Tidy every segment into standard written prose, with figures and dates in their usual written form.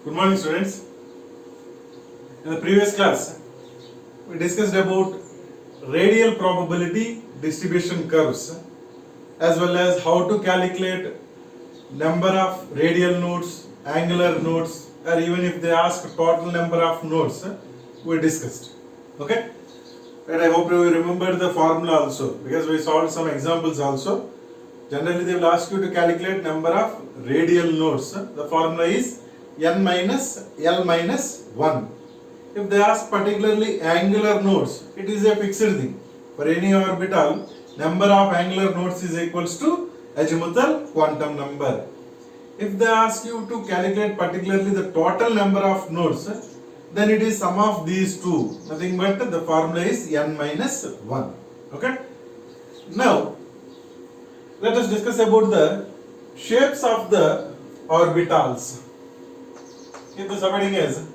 Good morning, students. In the previous class, we discussed about radial probability distribution curves as well as how to calculate number of radial nodes, angular nodes, or even if they ask total number of nodes, we discussed. Okay? And I hope you remember the formula also because we solved some examples also. Generally, they will ask you to calculate number of radial nodes. The formula is n minus L minus 1. If they ask particularly angular nodes, it is a fixed thing. For any orbital, number of angular nodes is equals to azimuthal quantum number. If they ask you to calculate particularly the total number of nodes, then it is sum of these two. Nothing but the formula is n minus 1. Okay? Now, let us discuss about the shapes of the orbitals. If the subheading is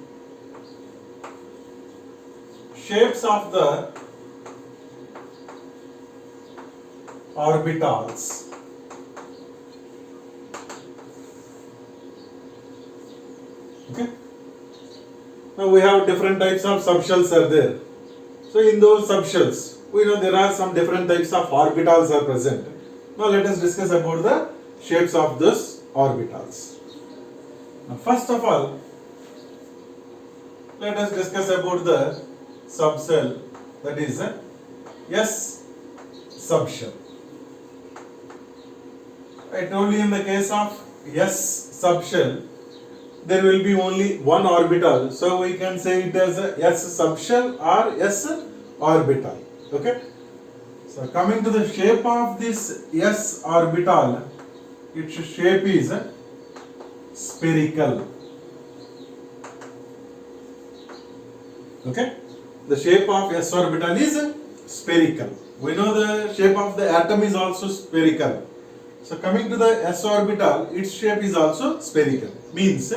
shapes of the orbitals. Okay. Now we have different types of subshells are there. So in those subshells, we know there are some different types of orbitals are present. Now let us discuss about the shapes of those orbitals. Now first of all, let us discuss about the subshell, that is S subshell. I told you in the case of S subshell, there will be only one orbital, so we can say it as a S subshell or S orbital. Okay. So coming to the shape of this S orbital, its shape is spherical. Okay. The shape of S orbital is spherical. We know the shape of the atom is also spherical. So coming to the S orbital, its shape is also spherical. Means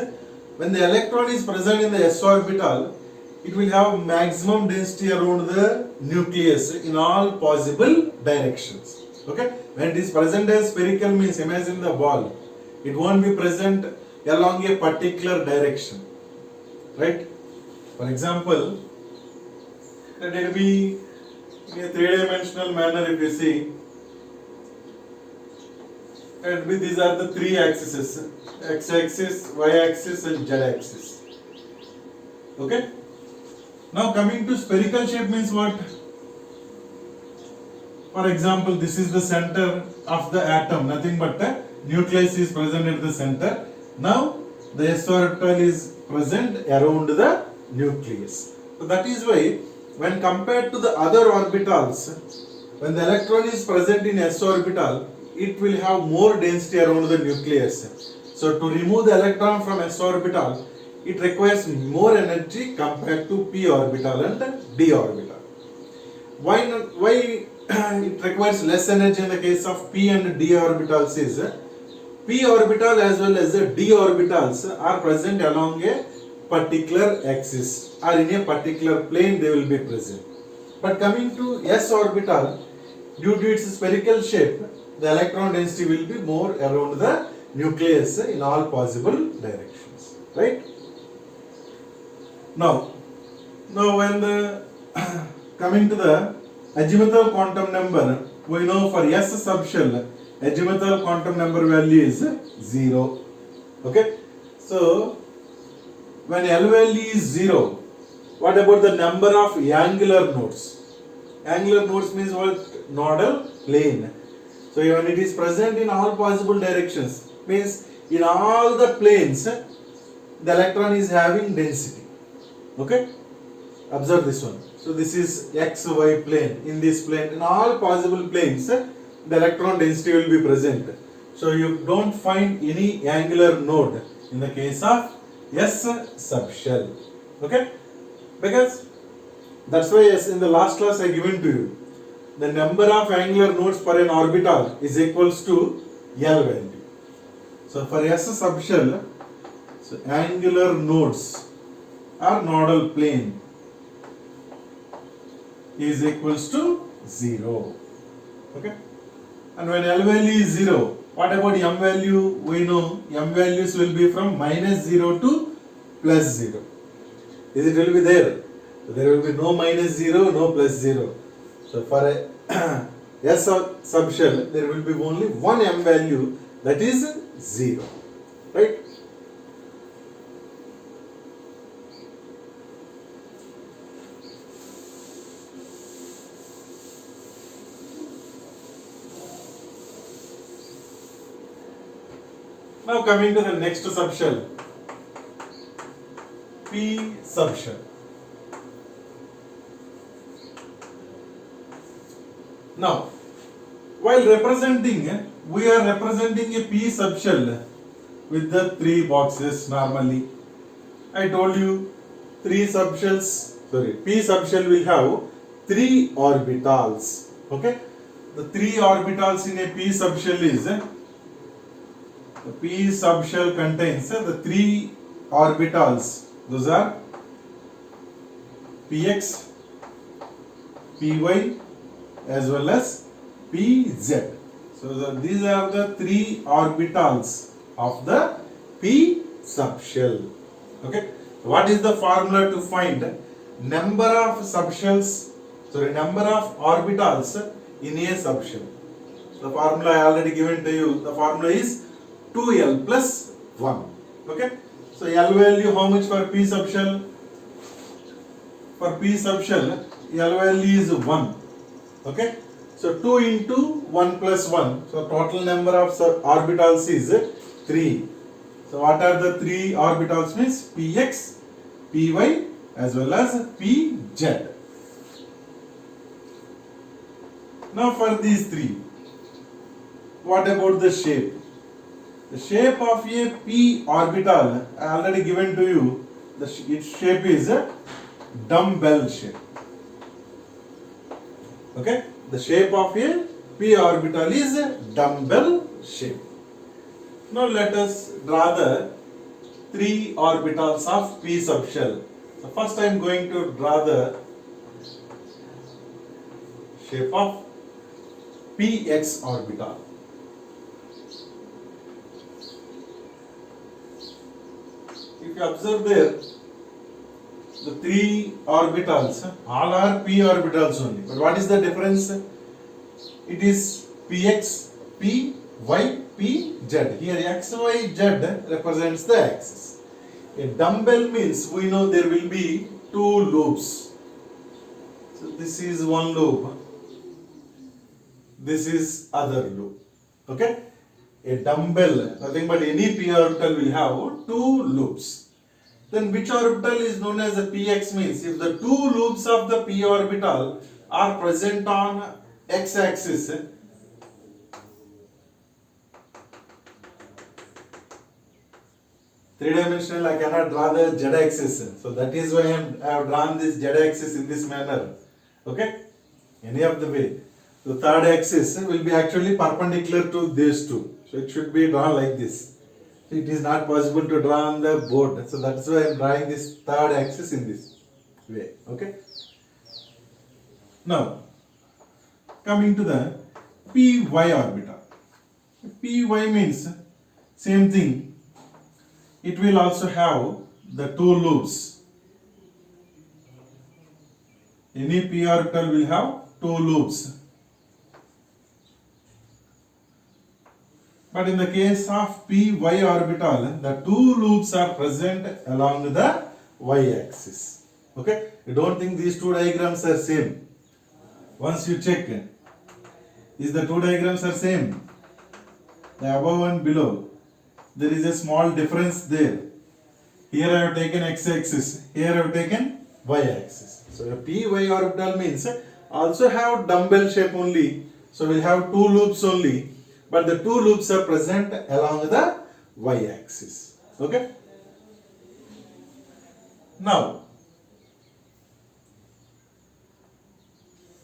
when the electron is present in the S orbital, it will have maximum density around the nucleus in all possible directions. Okay? When it is present as spherical means imagine the ball. It won't be present along a particular direction. Right? For example, let it be in a three-dimensional manner if you see. And these are the three axes, x-axis, y-axis and z-axis. Okay? Now coming to spherical shape means what? For example, this is the center of the atom, nothing but the nucleus is present at the center. Now the S orbital is present around the nucleus. So that is why when compared to the other orbitals, when the electron is present in S orbital, it will have more density around the nucleus. So to remove the electron from S orbital, it requires more energy compared to p orbital and d orbital. Why it requires less energy in the case of p and d orbitals is p orbital as well as d orbitals are present along a particular axis or in a particular plane they will be present. But coming to S orbital, due to its spherical shape, the electron density will be more around the nucleus in all possible directions. Right? Now when the coming to the azimuthal quantum number, we know for S subshell, azimuthal quantum number value is 0. Okay? So when L value is 0, what about the number of angular nodes? Angular nodes means what? Nodal plane. So when it is present in all possible directions, means in all the planes, the electron is having density. Okay? Observe this one. So this is X, Y plane. In this plane, in all possible planes, the electron density will be present. So you don't find any angular node in the case of S subshell. Okay? Because that's why in the last class I given to you, the number of angular nodes per an orbital is equals to L value. So for S subshell, so angular nodes or nodal plane is equals to 0. Okay? And when L value is 0, what about M value? We know M values will be from -0 to plus 0. Is it will be there? So there will be no minus 0, no plus 0. So for a S subshell, there will be only one M value, that is 0. Right? Now coming to the next subshell, P subshell. Now, while representing, we are representing a P subshell with the three boxes normally. I told you P subshell will have three orbitals. Okay, the three orbitals in a P subshell is, the P subshell contains the three orbitals. Those are Px, Py, as well as Pz. So these are the three orbitals of the P subshell. Okay. What is the formula to find number of orbitals in a subshell? The formula I already given to you. The formula is 2L plus 1. Okay. So L value how much for P subshell? For P subshell, L value is 1. Okay. So 2 into 1 plus 1. So total number of orbitals is 3. So what are the three orbitals means? Px, Py, as well as Pz. Now for these three, what about the shape? The shape of a P orbital, I already given to you, its shape is a dumbbell shape. Okay, the shape of a P orbital is a dumbbell shape. Now let us draw the three orbitals of P subshell. So first I am going to draw the shape of Px orbital. If you observe there, the three orbitals, all are P orbitals only. But what is the difference? It is Px, Py, Pz. Here x, y, z represents the axis. A dumbbell means we know there will be two loops. So this is one loop. This is other loop. Okay? A dumbbell, nothing but any P orbital will have two loops. Then which orbital is known as a Px means if the two loops of the P orbital are present on x-axis, three-dimensional I cannot draw the z-axis. So that is why I have drawn this z-axis in this manner. Okay? Any of the way. The third axis will be actually perpendicular to these two. So it should be drawn like this. It is not possible to draw on the board. So that's why I am drawing this third axis in this way. Okay? Now, coming to the Py orbital. Py means same thing. It will also have the two loops. Any P orbital will have two loops. But in the case of Py orbital, the two loops are present along the y-axis. Okay? You don't think these two diagrams are same. Once you check, is the two diagrams are same? The above and below. There is a small difference there. Here I have taken x-axis. Here I have taken y-axis. So a Py orbital means also have dumbbell shape only. So we'll have two loops only. But the two loops are present along the y-axis. Okay? Now,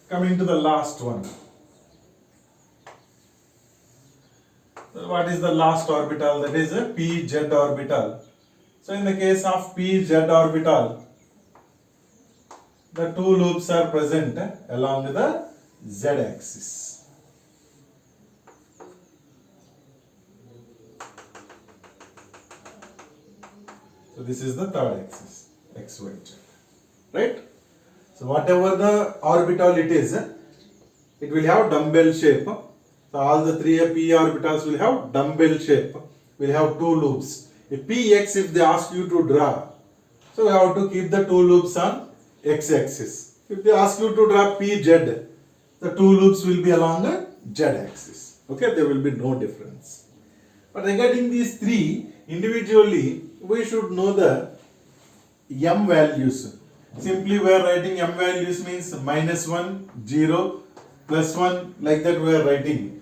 coming to the last one. What is the last orbital? That is a Pz orbital. So in the case of Pz orbital, the two loops are present along the z-axis. So this is the third axis, x, y, z. Right? So whatever the orbital it is, it will have dumbbell shape. So all the three p orbitals will have dumbbell shape. Will have two loops. If px, if they ask you to draw, so you have to keep the two loops on x-axis. If they ask you to draw pz, the two loops will be along the z-axis. Okay, there will be no difference. But regarding these three, individually, we should know the m values. Simply we are writing m values means -1, 0, +1, like that we are writing.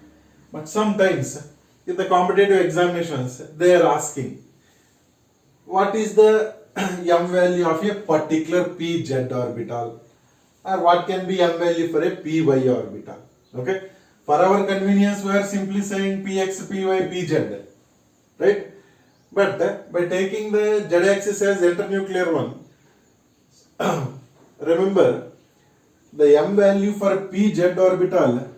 But sometimes in the competitive examinations they are asking what is the m value of a particular pz orbital, or what can be m value for a py orbital. Okay, for our convenience we are simply saying px, py, pz, right? But by taking the z axis as internuclear one, remember the m value for pz orbital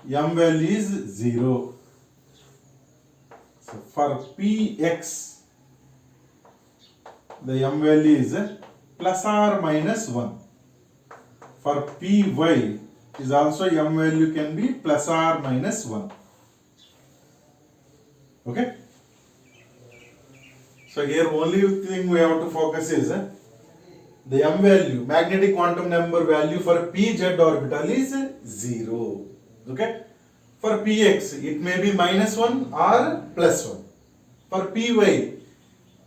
m value is 0. So for px the m value is plus or minus 1. For py is also m value can be plus or minus 1. Okay. So here only thing we have to focus is the m value, magnetic quantum number value for pz orbital is 0. Okay. For px it may be -1 or +1. For py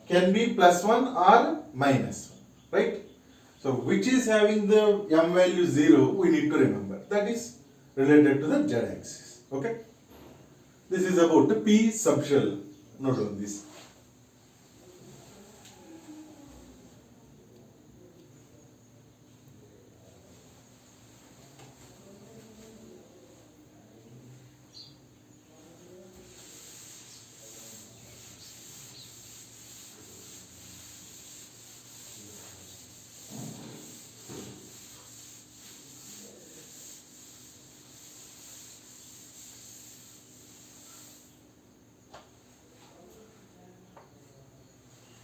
can be +1 or -1. Right. So which is having the m value 0, we need to remember. That is related to the z axis. Okay. This is about the p subshell. Note on this.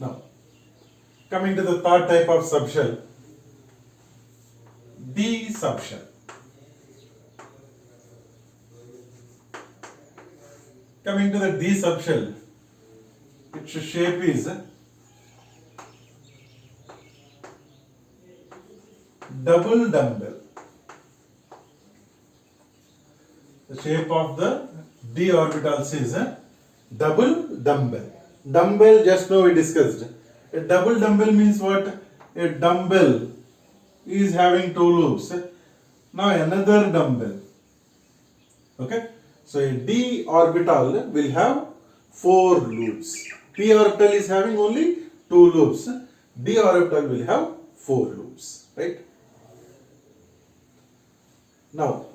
Now, coming to the third type of subshell, D subshell. Coming to the D subshell, its shape is double dumbbell. The shape of the D orbitals is double dumbbell. Dumbbell, just now we discussed. A double dumbbell means what? A dumbbell is having two loops. Now another dumbbell. Okay. So a D orbital will have 4 loops. P orbital is having only 2 loops. D orbital will have 4 loops. Right. Now,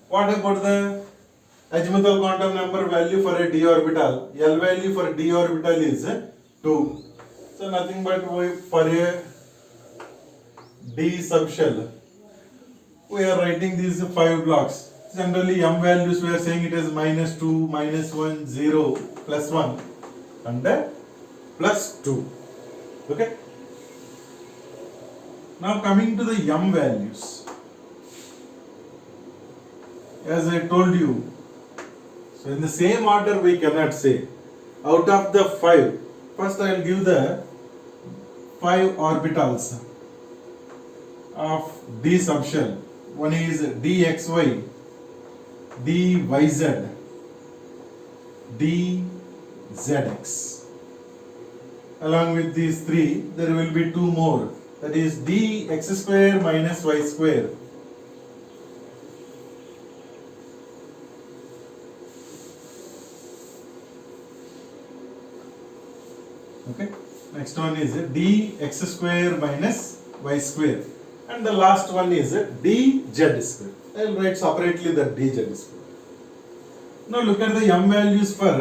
what about the azimuthal quantum number value for a d orbital? L value for d orbital is 2. So nothing but for a d subshell, we are writing these 5 blocks. Generally m values we are saying it is -2, -1, 0, +1 and +2. Okay. Now coming to the m values. As I told you, so in the same order we cannot say. Out of the 5, first I will give the 5 orbitals of D subshell. One is dxy, dyz, dzx. Along with these 3, there will be 2 more. That is dx square minus y square. Okay. Next one is dx square minus y square. And the last one is dz square. I will write separately the dz square. Now look at the m values for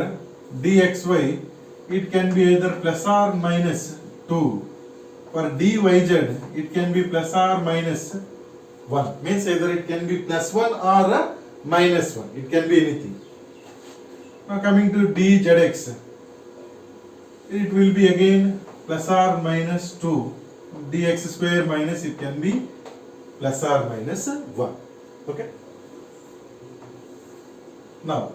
dxy. It can be either plus or minus 2. For dyz, it can be plus or minus 1. Means either it can be plus 1 or minus 1. It can be anything. Now coming to dzx, it will be again plus or minus 2. Dx square minus, it can be plus or minus 1. Okay. Now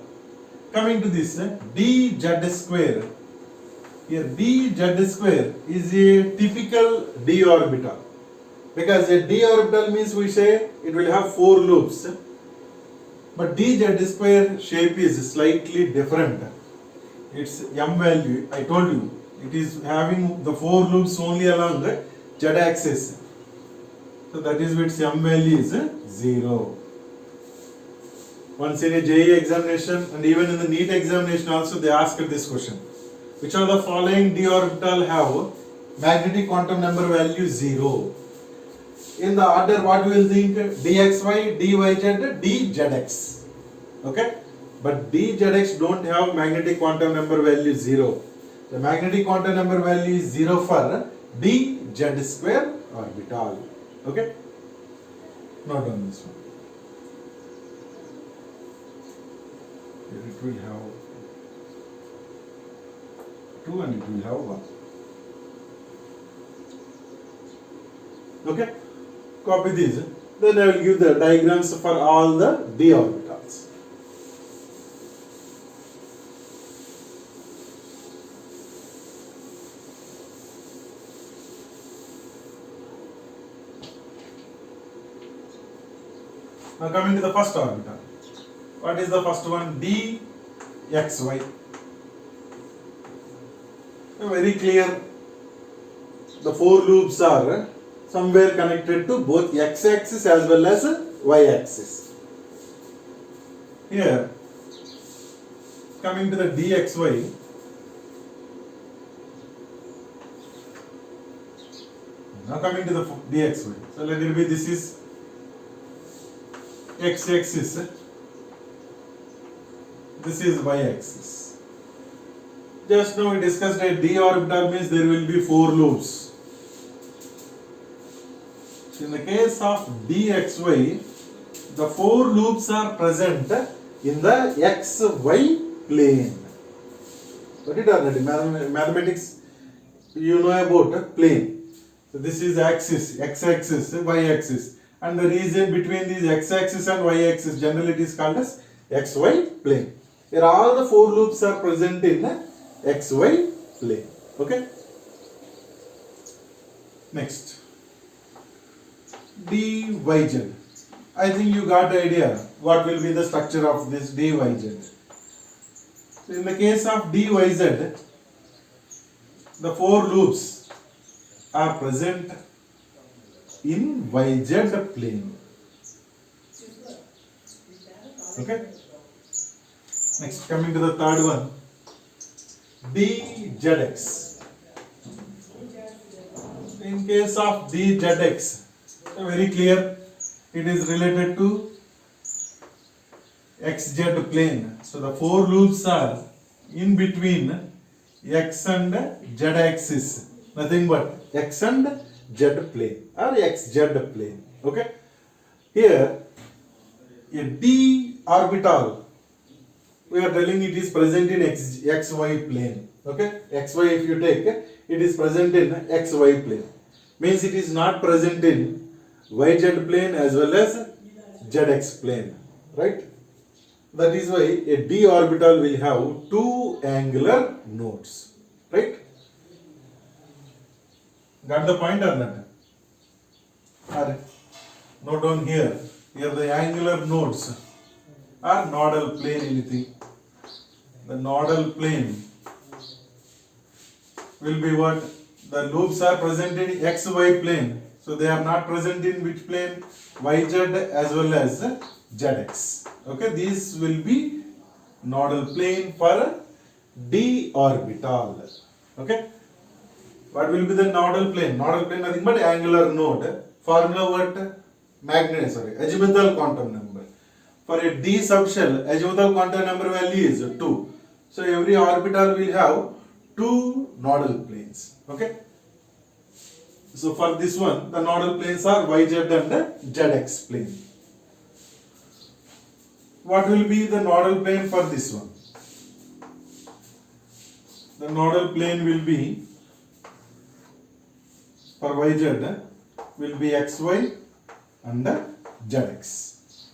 coming to this dz square. Here dz square is a typical d orbital, because a d orbital means we say it will have 4 loops, but dz square shape is slightly different. Its m value, I told you, it is having the 4 loops only along the z axis, so that is its m value is 0. Once in a JEE examination and even in the NEET examination also they asked this question. Which of the following d orbital have magnetic quantum number value 0? In the order what we will think? dxy, dyz, dzx. Okay? But dzx don't have magnetic quantum number value 0. The magnetic quantum number value is 0 for dz square orbital. Okay? Note on this one. Here it will have 2 and it will have 1. Okay? Copy these. Then I will give the diagrams for all the d orbitals. Now coming to the first orbital. What is the first one? dxy. Very clear. The 4 loops are somewhere connected to both x-axis as well as y-axis. Here, coming to the dxy, now coming to the dxy. So let it be, this is x-axis, this is y-axis. Just now we discussed a d orbital means there will be 4 loops. So in the case of dxy, the 4 loops are present in the xy plane. Got it already? Mathematics, you know about plane. So this is axis, x-axis, y-axis, and the region between these x-axis and y-axis, generally it is called as xy plane. Here all the 4 loops are present in xy plane. Okay? Next, dyz. I think you got the idea what will be the structure of this dyz. So in the case of dyz, the 4 loops are present in yz plane. Okay? Next, coming to the third one, dzx. In case of dzx, very clear, it is related to xz plane. So the 4 loops are in between x and z axis, nothing but x and z plane or xz plane. Okay? Here, a d orbital, we are telling it is present in xy plane. Okay? xy, if you take, it is present in xy plane. Means it is not present in yz plane as well as zx plane. Right? That is why a d orbital will have 2 angular nodes. Right? Got the point or not? Or note down here. Here the angular nodes are nodal plane, anything. The nodal plane will be what? The loops are present in xy plane. So they are not present in which plane? Yz as well as zx. Okay, these will be nodal plane for d orbital. Okay. What will be the nodal plane? Nodal plane nothing but angular node. Formula what? Azimuthal quantum number. For a d subshell, azimuthal quantum number value is 2. So every orbital will have 2 nodal planes. Okay. So for this one, the nodal planes are yz and zx plane. what will be the nodal plane for this one? The nodal plane will be for YZ will be XY and ZX.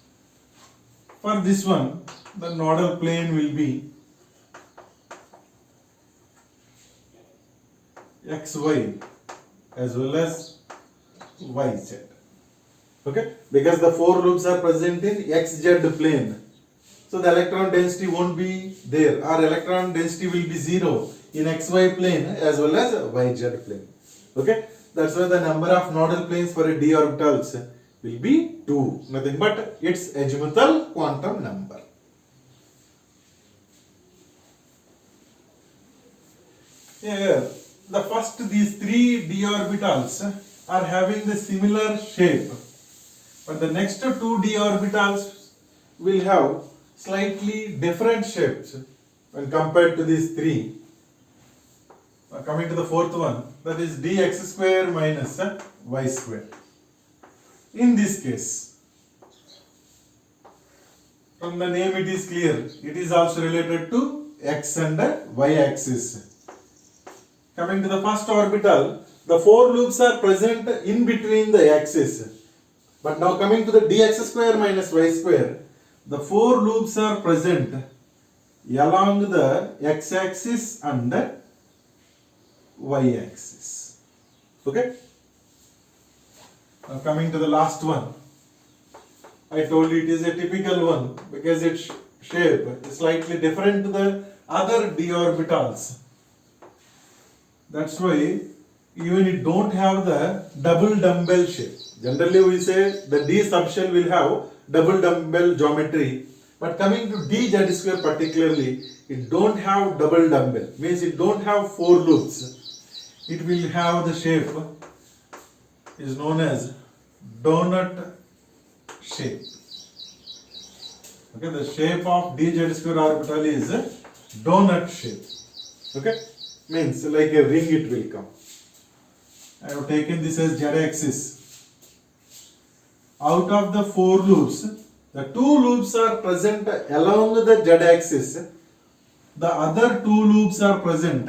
For this one, the nodal plane will be XY as well as YZ. Okay, because the four loops are present in XZ plane, so the electron density won't be there, or electron density will be 0 in XY plane as well as YZ plane. Okay, that's why the number of nodal planes for a d orbitals will be 2, nothing but its azimuthal quantum number. Here, the first these three d orbitals are having the similar shape, but the next two d orbitals will have slightly different shapes when compared to these three. Now coming to the fourth one, that is dx square minus y square. In this case, from the name it is clear, it is also related to x and y axis. Coming to the first orbital, the four loops are present in between the axis. But now coming to the dx square minus y square, the four loops are present along the x-axis and y-axis. Okay? Now coming to the last one, I told you it is a typical one because its shape is slightly different to the other d orbitals. That's why even it don't have the double dumbbell shape. Generally we say the d subshell will have double dumbbell geometry, but coming to dz square particularly, it don't have double dumbbell, means it don't have four loops. It will have the shape is known as donut shape. Okay, the shape of dz square orbital is a donut shape. Okay, means like a ring it will come. I have taken this as z-axis. Out of the four loops, the two loops are present along the z-axis. The other two loops are present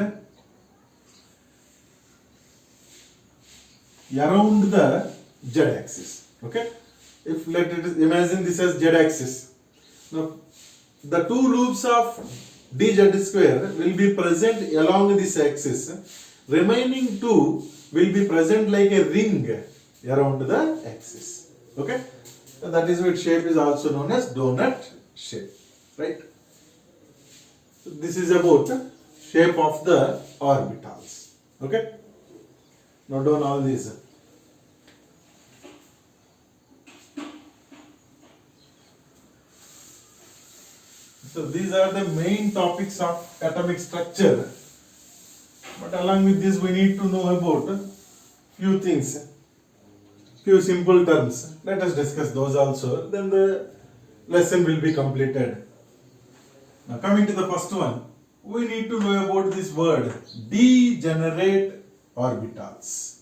around the z-axis. Okay, if let it imagine this as z-axis. Now, the two loops of dz square will be present along this axis. Remaining two will be present like a ring around the axis. Okay, so that is why its shape is also known as donut shape, right? So this is about shape of the orbitals. Okay, note down all these. So these are the main topics of atomic structure. But along with this, we need to know about few things, few simple terms. Let us discuss those also. Then the lesson will be completed. Now coming to the first one, we need to know about this word degenerate orbitals.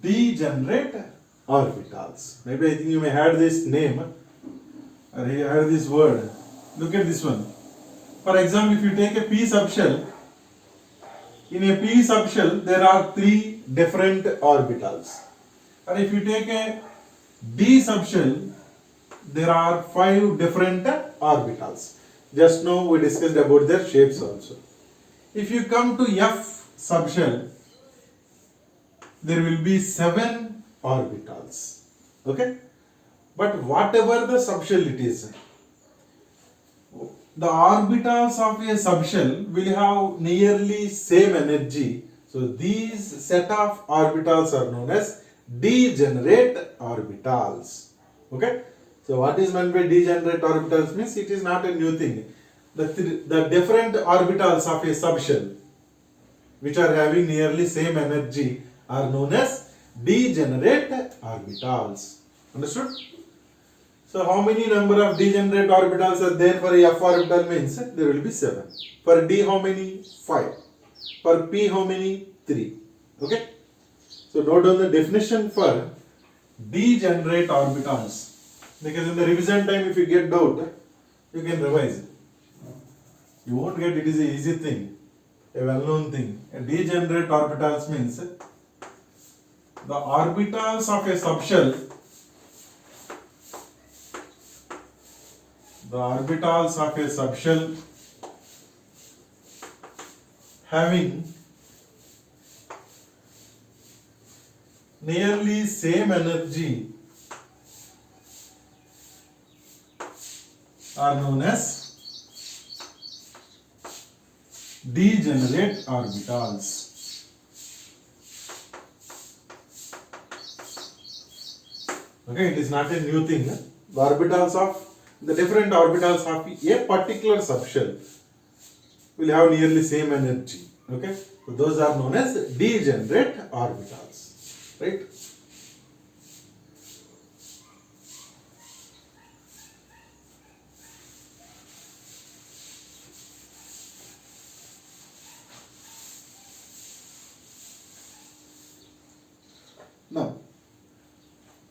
Degenerate orbitals. Maybe I think you may have this name or you heard this word. Look at this one. For example, if you take a p subshell, in a p subshell there are three different orbitals. And if you take a d subshell, there are 5 different orbitals. Just now we discussed about their shapes also. If you come to f subshell, there will be 7 orbitals. Okay? But whatever the subshell it is, the orbitals of a subshell will have nearly same energy. So these set of orbitals are known as degenerate orbitals. Okay? So what is meant by degenerate orbitals means it is not a new thing. The different orbitals of a subshell which are having nearly same energy are known as degenerate orbitals. Understood? So how many number of degenerate orbitals are there for a f orbital means there will be 7. For d how many? 5. For p how many? 3. Okay? So note down the definition for degenerate orbitals. Because in the revision time, if you get doubt, you can revise. You won't get it is an easy thing, a well-known thing. A degenerate orbitals means the orbitals of a subshell, having nearly same energy are known as degenerate orbitals. Okay, it is not a new thing. The different orbitals of a particular subshell will have nearly same energy. Okay, so those are known as degenerate orbitals, right? Now,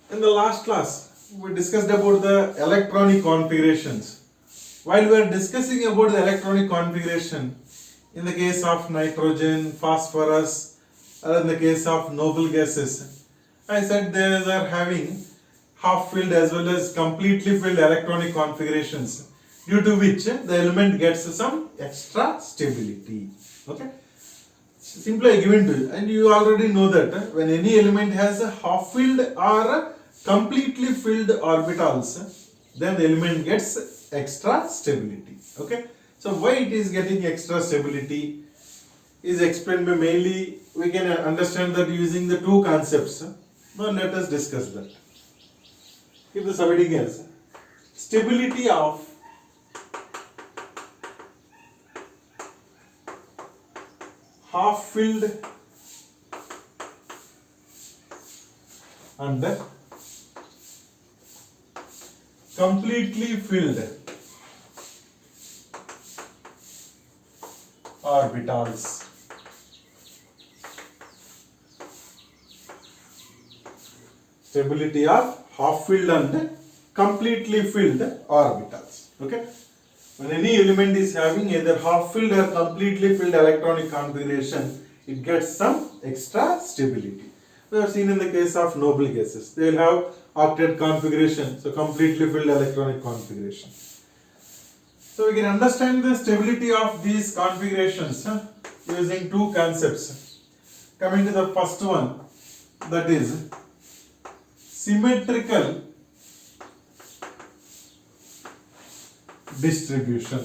in the last class, we discussed about the electronic configurations. While we are discussing about the electronic configuration, in the case of nitrogen, phosphorus, or in the case of noble gases, I said they are having half-filled as well as completely filled electronic configurations, due to which the element gets some extra stability. Okay? Simply given to you, and you already know that when any element has a half-filled or completely filled orbitals, then the element gets extra stability. Okay, so why it is getting extra stability is explained by mainly we can understand that using the two concepts. Now let us discuss that. If the somebody else, stability of half-filled and completely filled orbitals. Stability of half-filled and completely filled orbitals. Okay. When any element is having either half-filled or completely filled electronic configuration, it gets some extra stability. We have seen in the case of noble gases, they will have octet configuration, so completely filled electronic configuration. So we can understand the stability of these configurations using two concepts. Coming to the first one, that is symmetrical distribution.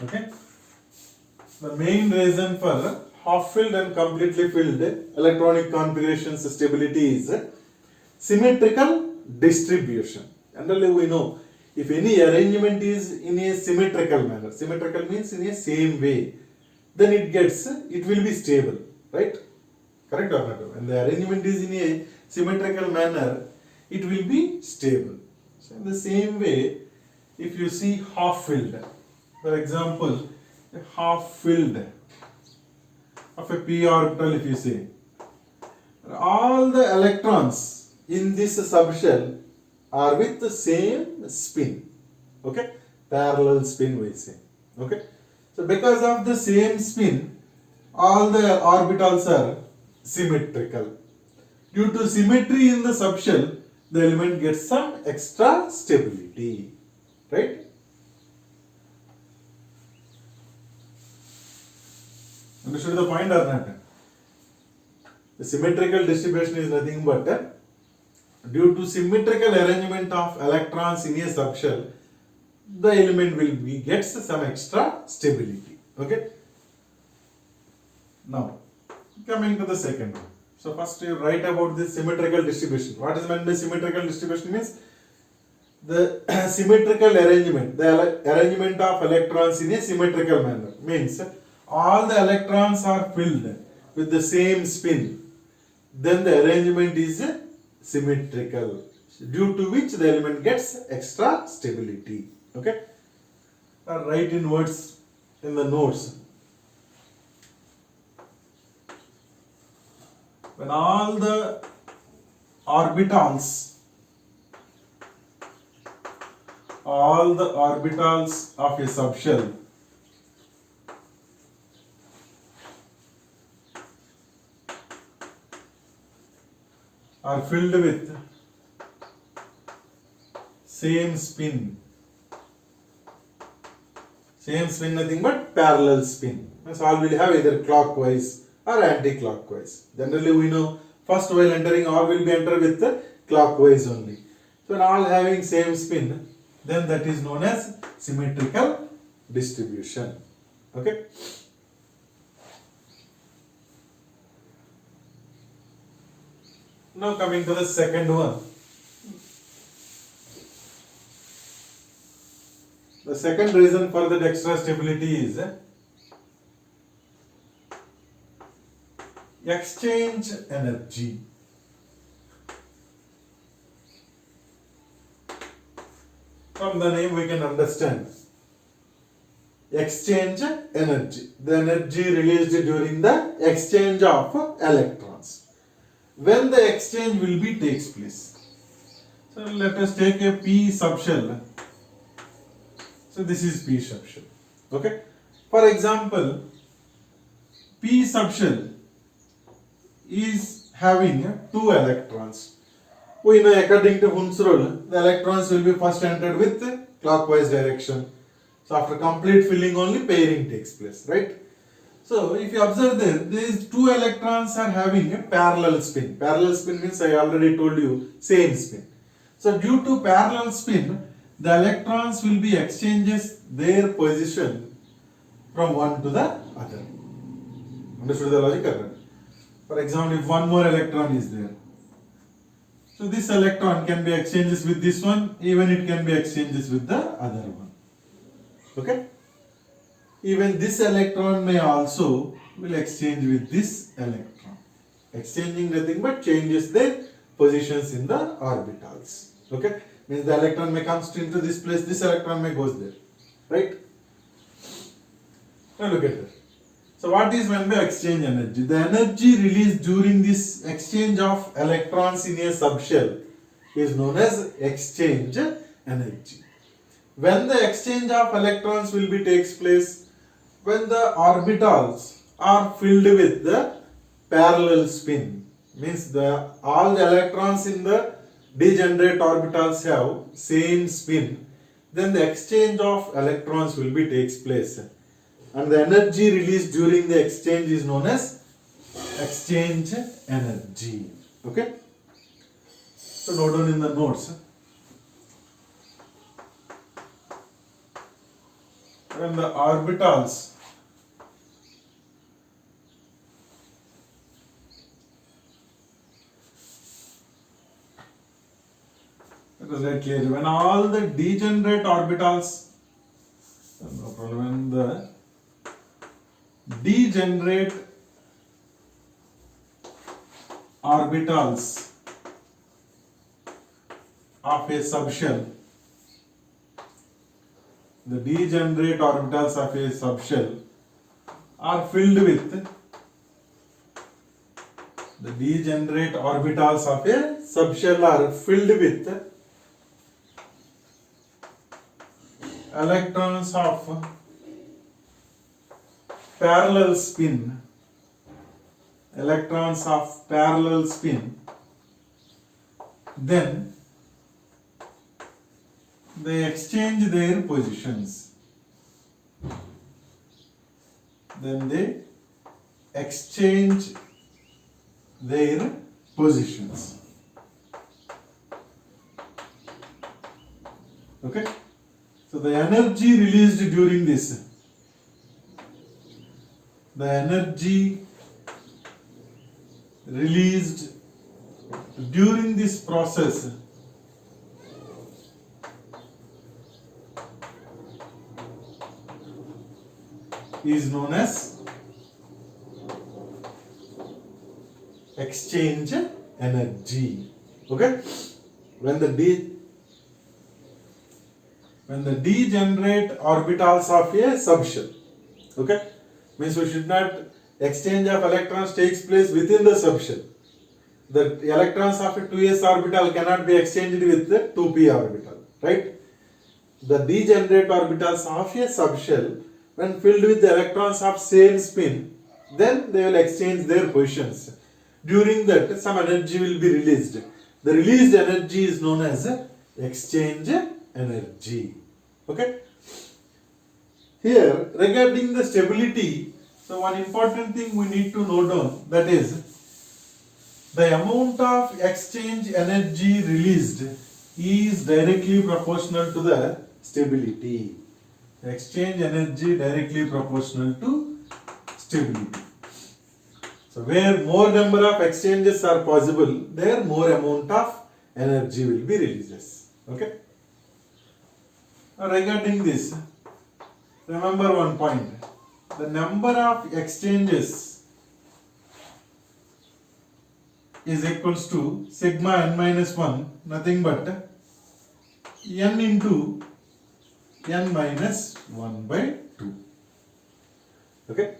Okay. The main reason for half-filled and completely filled electronic configurations stability is symmetrical distribution. Generally we know if any arrangement is in a symmetrical manner, symmetrical means in a same way, then it will be stable, right? Correct or not? When the arrangement is in a symmetrical manner, it will be stable. So in the same way, if you see half-filled, for example, a half-filled of a p orbital, if you say, all the electrons in this subshell are with the same spin. Okay, parallel spin we say. Okay, so because of the same spin, all the orbitals are symmetrical. Due to symmetry in the subshell, the element gets some extra stability, right? Understood the point or not? The symmetrical distribution is nothing but due to symmetrical arrangement of electrons in a subshell, the element will gets some extra stability. Okay. Now, coming to the second one. So first you write about this symmetrical distribution. What is meant by symmetrical distribution means the symmetrical arrangement, the arrangement of electrons in a symmetrical manner means all the electrons are filled with the same spin. Then the arrangement is symmetrical, due to which the element gets extra stability. Okay. Write in words in the notes. when all the orbitals of a subshell are filled with same spin nothing but parallel spin. So all will have either clockwise or anti-clockwise. Generally we know first while entering all will be entered with the clockwise only. So when all having same spin, then that is known as symmetrical distribution. Okay. Now coming to the second one. The second reason for that extra stability is exchange energy. From the name we can understand exchange energy, the energy released during the exchange of electrons. When the exchange will be takes place. So let us take a p subshell. So this is p subshell. Okay. For example, p subshell is having two electrons. We know according to Hund's rule, the electrons will be first entered with clockwise direction. So after complete filling only pairing takes place, right? So if you observe there, these two electrons are having a parallel spin. Parallel spin means I already told you same spin. So due to parallel spin, the electrons will be exchanges their position from one to the other. Understood the logic? For example, if one more electron is there, so this electron can be exchanges with this one, even it can be exchanges with the other one. Okay? Even this electron may also will exchange with this electron. Exchanging nothing but changes their positions in the orbitals. Okay? Means the electron may come into this place, this electron may goes there. Right? Now look at that. So what is meant by exchange energy? The energy released during this exchange of electrons in a subshell is known as exchange energy. When the exchange of electrons will be takes place, when the orbitals are filled with the parallel spin, means all the electrons in the degenerate orbitals have same spin, then the exchange of electrons will be takes place. And the energy released during the exchange is known as exchange energy. Okay? So note down in the notes. When the orbitals when all the degenerate orbitals, no problem, when the degenerate orbitals of a subshell, the degenerate orbitals of a subshell are filled with electrons of parallel spin, then they exchange their positions. Okay? So the energy released during this, process is known as exchange energy. Okay? When the degenerate orbitals of a subshell, okay, means we should not exchange of electrons takes place within the subshell. The electrons of a 2s orbital cannot be exchanged with the 2p orbital, right? The degenerate orbitals of a subshell, when filled with the electrons of same spin, then they will exchange their positions. During that, some energy will be released. The released energy is known as exchange energy. Okay? Here, regarding the stability, so one important thing we need to note down, that is, the amount of exchange energy released is directly proportional to the stability. Exchange energy directly proportional to stability. So where more number of exchanges are possible, there more amount of energy will be released. Okay? Now regarding this, remember one point. The number of exchanges is equals to sigma n minus 1, nothing but n into n minus 1 by 2. Okay?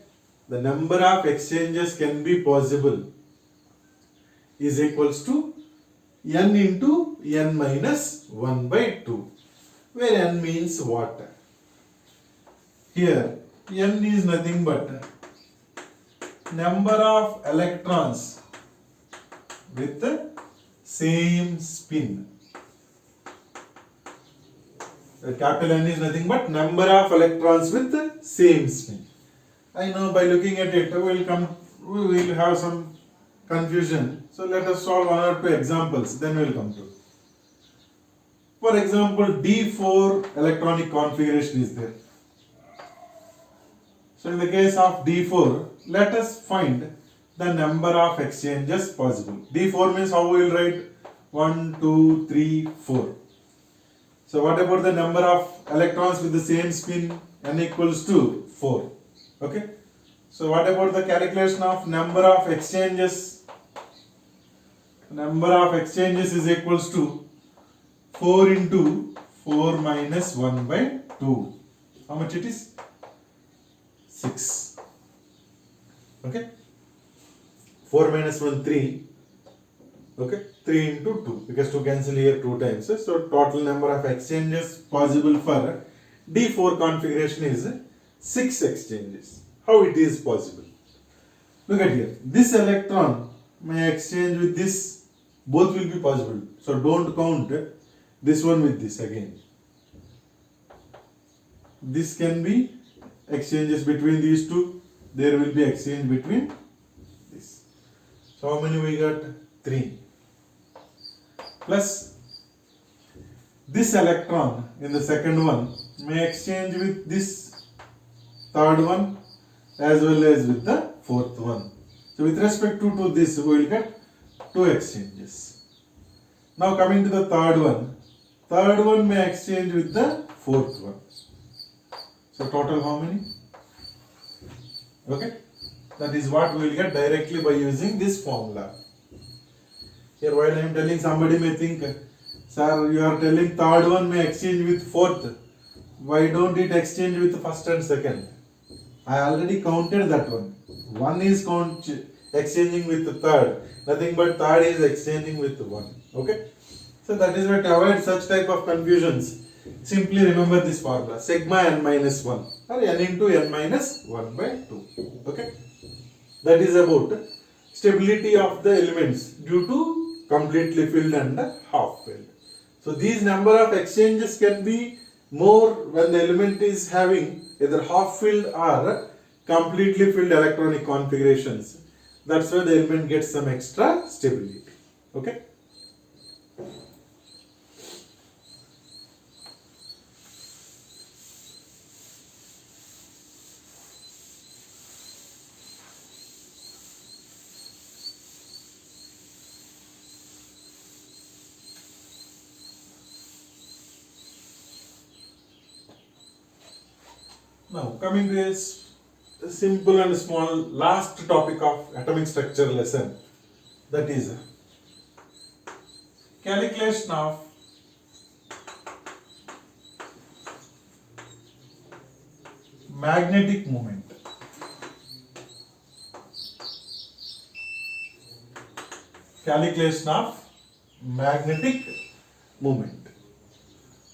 The number of exchanges can be possible is equals to n into n minus 1 by 2, where n means what? Here n is nothing but number of electrons with the same spin. Capital N is nothing but number of electrons with the same spin. I know by looking at it we will have some confusion. So let us solve one or two examples, then we will come to. For example, D4 electronic configuration is there. So in the case of D4, let us find the number of exchanges possible. D4 means how we will write 1, 2, 3, 4. So what about the number of electrons with the same spin? N equals to 4. Okay. So what about the calculation of number of exchanges? Number of exchanges is equals to 4 into 4 minus 1 by 2. How much it is? 6. Okay. 4 minus 1, 3. Okay. 3 into 2, because 2 cancel here 2 times. So total number of exchanges possible for D4 configuration is 6 exchanges. How it is possible? Look at here. This electron may exchange with this. Both will be possible. So don't count this one with this again. This can be exchanges between these two. There will be exchange between this. So how many we got? 3. Plus this electron in the second one may exchange with this third one as well as with the fourth one. So with respect to this we will get 2 exchanges. Now coming to the third one may exchange with the fourth one. So total how many? Okay, that is what we will get directly by using this formula. Here while I am telling, somebody may think, sir, you are telling third one may exchange with fourth. Why don't it exchange with first and second? I already counted that one. One is exchanging with the third. Nothing but third is exchanging with one. Okay? So that is why to avoid such type of confusions, simply remember this formula. Sigma n minus 1 or n into n minus 1 by 2. Okay? That is about stability of the elements due to completely filled and half filled. So these number of exchanges can be more when the element is having either half filled or completely filled electronic configurations. That's why the element gets some extra stability. Okay? Now coming to a simple and small last topic of atomic structure lesson, that is calculation of magnetic moment. calculation of magnetic moment.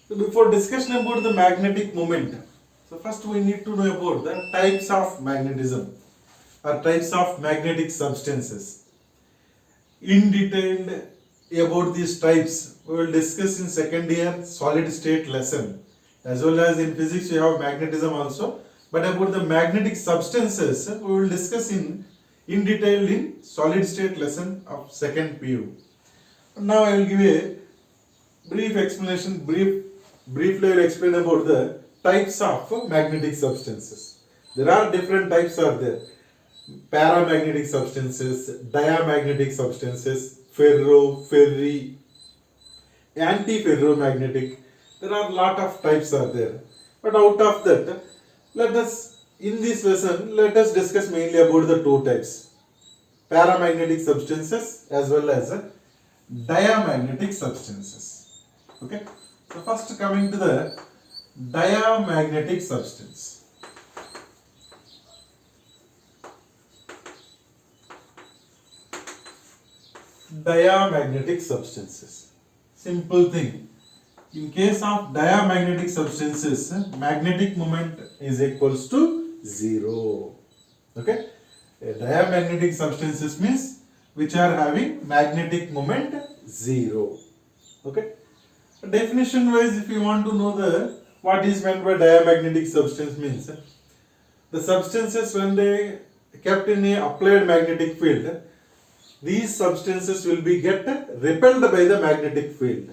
So before discussion about the magnetic moment, so first we need to know about the types of magnetism or types of magnetic substances. In detail about these types we will discuss in second year solid state lesson, as well as in physics we have magnetism also, but about the magnetic substances we will discuss in detail in solid state lesson of second PU. Now I will give a brief explanation, briefly I will explain about the types of magnetic substances. There are different types are there. Paramagnetic substances, diamagnetic substances, ferri, anti-ferromagnetic. There are lot of types are there. But out of that, in this lesson, let us discuss mainly about the two types. Paramagnetic substances as well as diamagnetic substances. Okay. So first coming to the diamagnetic substance. Diamagnetic substances. Simple thing. In case of diamagnetic substances, magnetic moment is equals to 0. Okay. A diamagnetic substances means which are having magnetic moment 0. Okay. Definition wise, if you want to know the what is meant by diamagnetic substance means, the substances when they kept in a applied magnetic field, these substances will be get repelled by the magnetic field.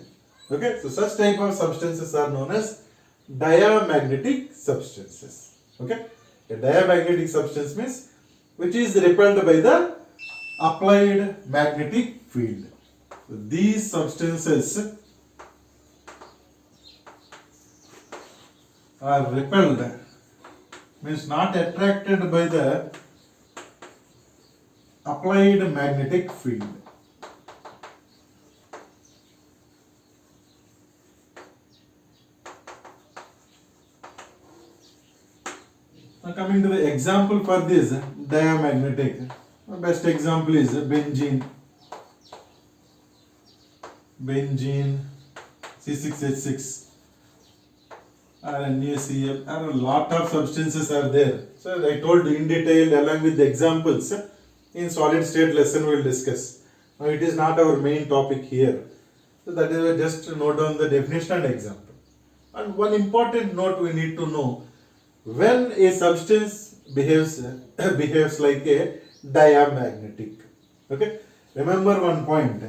Okay, so such type of substances are known as diamagnetic substances. Okay, a diamagnetic substance means which is repelled by the applied magnetic field. So these substances are repelled, means not attracted by the applied magnetic field. Now coming to the example for this diamagnetic, the best example is benzene C6H6 or NaCl, or a lot of substances are there. So I told you in detail along with the examples in solid state lesson we will discuss. Now it is not our main topic here. So that is just note down the definition and example. And one important note we need to know, when a substance behaves like a diamagnetic. Okay. Remember one point.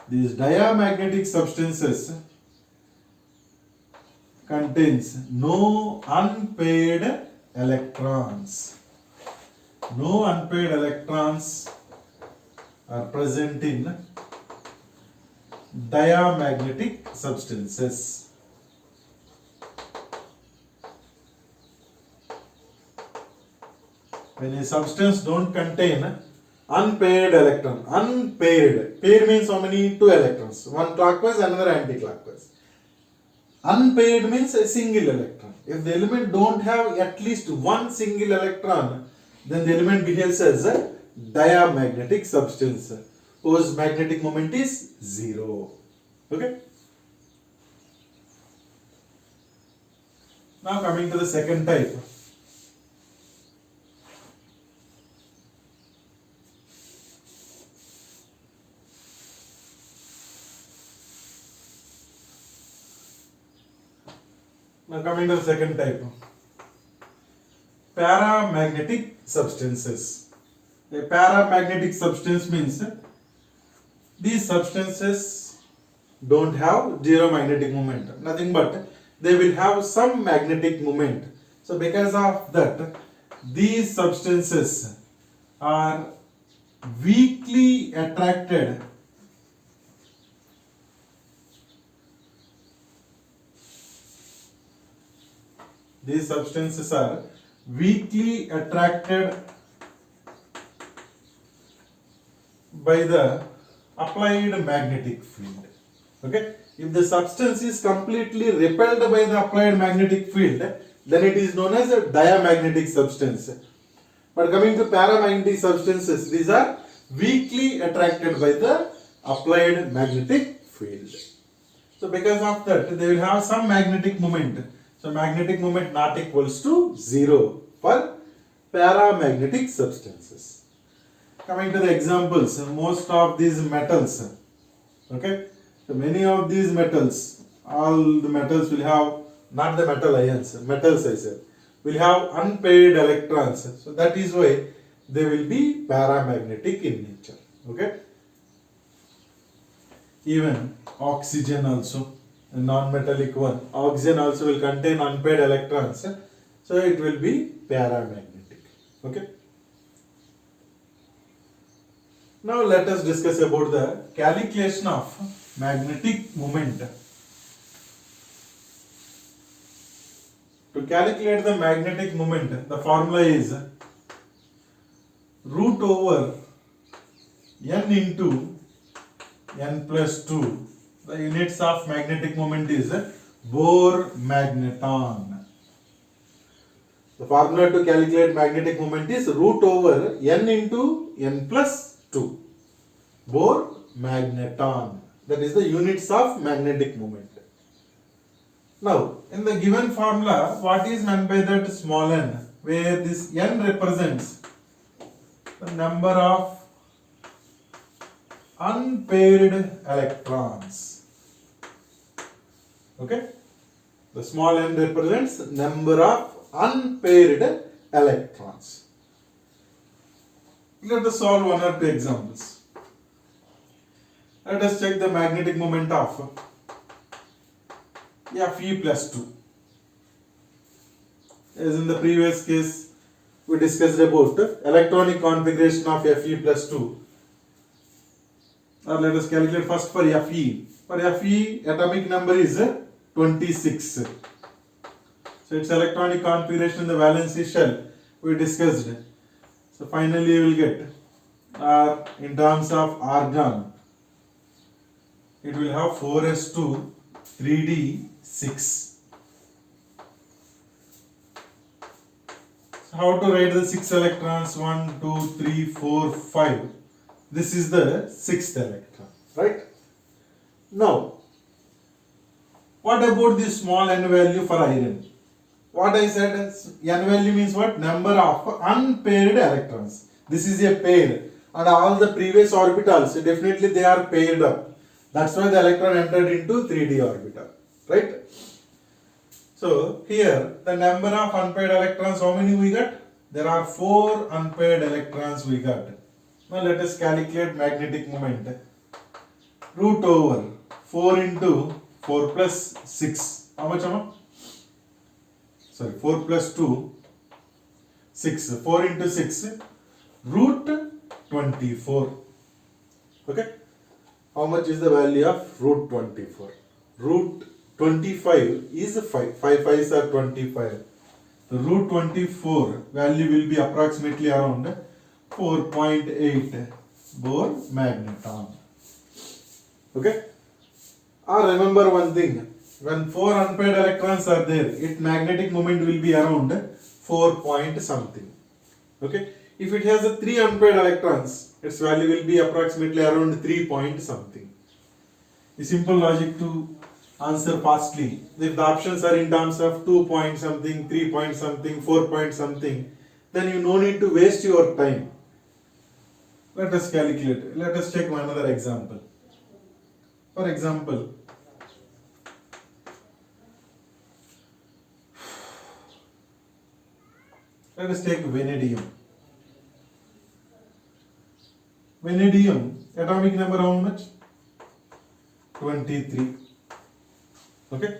These diamagnetic substances contains no unpaired electrons. No unpaired electrons are present in diamagnetic substances. When a substance don't contain unpaired electron, pair means how many? Two electrons, one clockwise, another anti-clockwise. Unpaired means a single electron. If the element don't have at least one single electron, then the element behaves as a diamagnetic substance whose magnetic moment is 0. Okay. Now coming to the second type. Paramagnetic substances. A paramagnetic substance means these substances don't have zero magnetic moment, nothing but they will have some magnetic moment. So because of that, these substances are weakly attracted these substances are weakly attracted by the applied magnetic field. Okay, if the substance is completely repelled by the applied magnetic field, then it is known as a diamagnetic substance. But coming to paramagnetic substances, these are weakly attracted by the applied magnetic field. So because of that, they will have some magnetic moment. So magnetic moment not equals to 0 for paramagnetic substances. Coming to the examples, most of these metals, okay, so many of these metals, all the metals will have, not the metal ions, metals I said, will have unpaired electrons. So that is why they will be paramagnetic in nature. Okay. Even oxygen also, a non-metallic one, oxygen also will contain unpaired electrons. So it will be paramagnetic. Okay. Now let us discuss about the calculation of magnetic moment. To calculate the magnetic moment, the formula is root over n into n plus 2. The units of magnetic moment is Bohr magneton. The formula to calculate magnetic moment is root over n into n plus 2. Bohr magneton. That is the units of magnetic moment. Now, in the given formula, what is meant by that small n? Where this n represents the number of unpaired electrons. Okay? The small n represents number of unpaired electrons. Let us solve one or two examples. Let us check the magnetic moment of Fe plus 2. As in the previous case, we discussed about electronic configuration of Fe plus 2. Or let us calculate first for Fe. For Fe, atomic number is 26. So its electronic configuration in the valency shell we discussed. So finally you will get, in terms of argon, it will have 4s2 3d6. So how to write the 6 electrons? 1, 2, 3, 4, 5. This is the 6th electron, right? Now, what about the small n value for iron? What I said is n value means what? Number of unpaired electrons. This is a pair, and all the previous orbitals definitely they are paired up. That's why the electron entered into 3d orbital, right? So here the number of unpaired electrons, how many we got? There are 4 unpaired electrons we got. Now let us calculate magnetic moment. Root over 4 into 4 plus 6. How much? Sorry, 4 plus 2, 6. 4 into 6, root 24. Okay. How much is the value of root 24? Root 25 is 5. 5 5s are 25. The root 24 value will be approximately around 4.8 Bohr magneton. Okay? Or remember one thing, when 4 unpaired electrons are there, its magnetic moment will be around 4 point something. Okay? If it has a 3 unpaired electrons, its value will be approximately around 3 point something. The simple logic to answer fastly. If the options are in terms of 2 point something, 3 point something, 4 point something, then you no need to waste your time. Let us calculate. Let us check one other example. For example, let us take vanadium. Vanadium, atomic number how much? 23. Okay.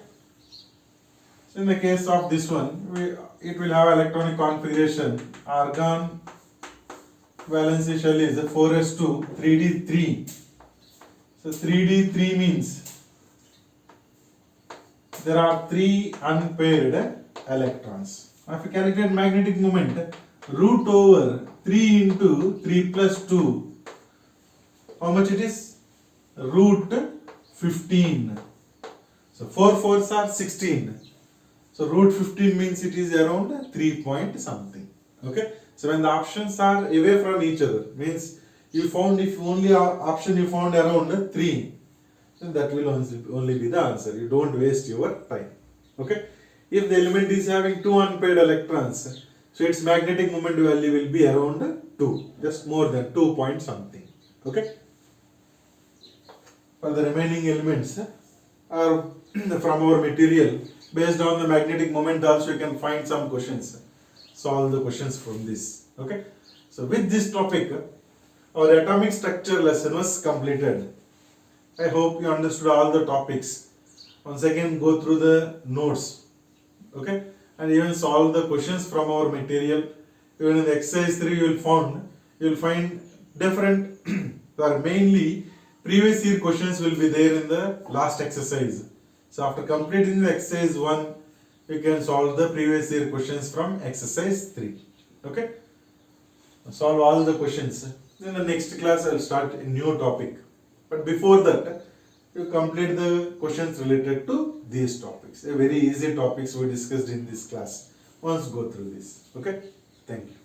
So in the case of this one, it will have electronic configuration. Argon valency shell is 4s2 3d3. So 3d3 means there are 3 unpaired electrons. Now if you calculate magnetic moment, root over 3 into 3 plus 2, how much it is? Root 15. So 4 4s are 16. So root 15 means it is around 3 point something. Okay. So when the options are away from each other, means You found, if only option you found around 3, then that will only be the answer. You don't waste your time. Okay. If the element is having 2 unpaired electrons, so its magnetic moment value will be around 2, just more than 2 point something. Okay. For the remaining elements are from our material, based on the magnetic moment also you can find some questions, solve the questions from this. Okay. So with this topic, our atomic structure lesson was completed. I hope you understood all the topics. Once again go through the notes, okay, and even solve the questions from our material. Even in the exercise 3 you will find different or mainly previous year questions will be there in the last exercise. So after completing the exercise 1, you can solve the previous year questions from exercise 3. Okay, solve all the questions. In the next class I will start a new topic. But before that, you complete the questions related to these topics. A very easy topics we discussed in this class. Once go through this. Okay? Thank you.